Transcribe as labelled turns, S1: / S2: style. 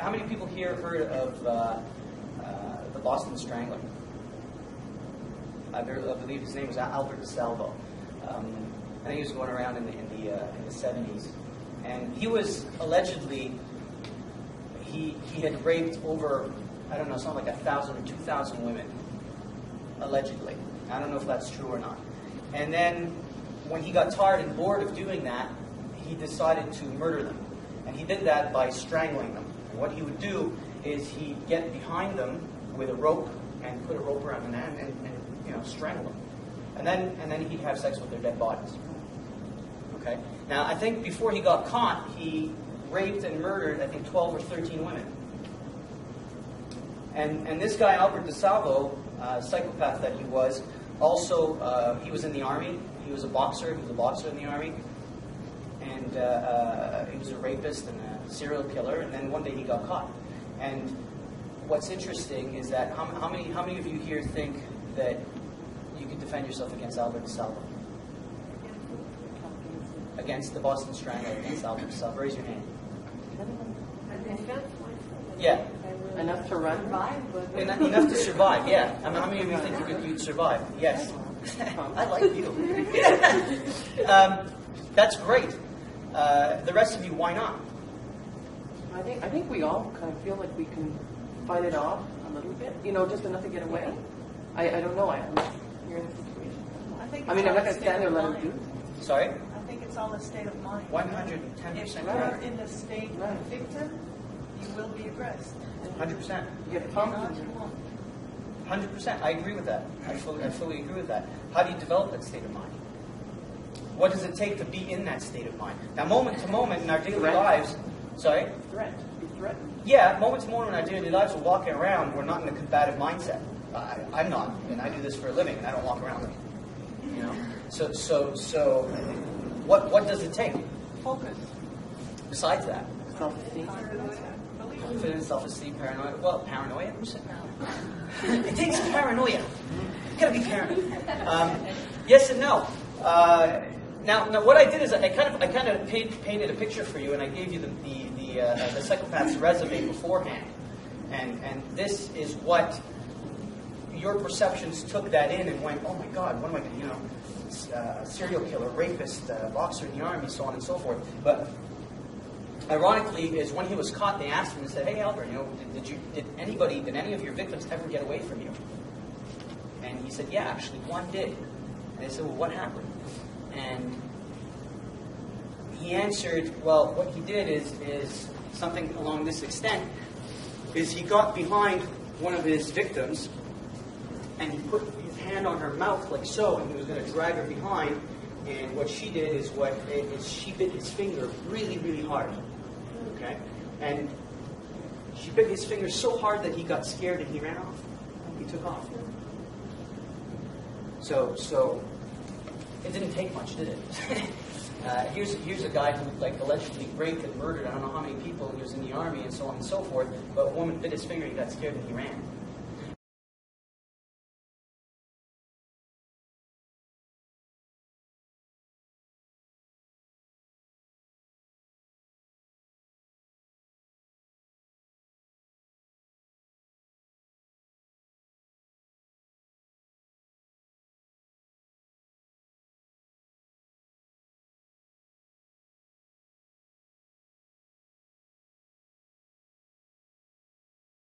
S1: how many people here heard of the Boston Strangler? I believe his name was Albert DeSalvo. I think he was going around in the 70s, and he was allegedly he had raped over, I don't know, something like 1,000 or 2,000 women, allegedly. I don't know if that's true or not. And then when he got tired and bored of doing that, he decided to murder them. And he did that by strangling them. And what he would do is he'd get behind them with a rope and put a rope around them and strangle them. And then he'd have sex with their dead bodies. Okay? Now, I think before he got caught, he raped and murdered, I think, 12 or 13 women. And this guy, Albert DeSalvo, psychopath that he was, also, he was in the army. He was a boxer. He was a boxer in the army. And he was a rapist and a serial killer. And then one day he got caught. And what's interesting is that how many of you here think that you could defend yourself against Albert DeSalvo? Against the Boston Strangler, against Albert DeSalvo? Raise your hand. Yeah.
S2: Enough to run?
S1: Enough to survive, yeah. I mean, how many of you think you'd survive? Yes. I like you. That's great. The rest of you, why not?
S2: I think we all kind of feel like we can fight it off a little bit, just enough to get away. I don't know. I'm here in the situation. I'm not going to stand there and let him do it.
S1: Sorry?
S3: I think it's all a state of mind.
S1: 110%.
S3: If you're in the state of victim, you will be aggressed.
S1: 100%.
S2: You get pumped.
S1: 100%. I agree with that. I fully agree with that. How do you develop that state of mind? What does it take to be in that state of mind? Now, moment to moment in our daily lives, sorry?
S2: Threat. Be threatened.
S1: Yeah, moment to moment in our daily lives, we're walking around, we're not in a combative mindset. I'm not, and I do this for a living, and I don't walk around like, So, what does it take?
S3: Focus.
S1: Besides that?
S2: Self-esteem.
S1: Confidence, self-esteem, paranoia. Well, paranoia? Who said paranoia? It takes paranoia. You gotta be paranoid. Yes and no. Now, what I did is I kind of painted a picture for you, and I gave you the psychopath's resume beforehand, and this is what your perceptions took that in and went, oh my God, what am I going to, serial killer, rapist, boxer in the army, so on and so forth. But ironically, is when he was caught, they asked him and said, hey Albert, did any of your victims ever get away from you? And he said, yeah, actually, one did. And they said, well, what happened? And he answered, well, what he did is something along this extent, is he got behind one of his victims, and he put his hand on her mouth like so, and he was going to drag her behind, and what she did is she bit his finger really, really hard, okay? And she bit his finger so hard that he got scared and he ran off. He took off. So it didn't take much, did it? Here's a guy who allegedly raped and murdered I don't know how many people. He was in the army and so on and so forth. But a woman bit his finger, he got scared and he ran.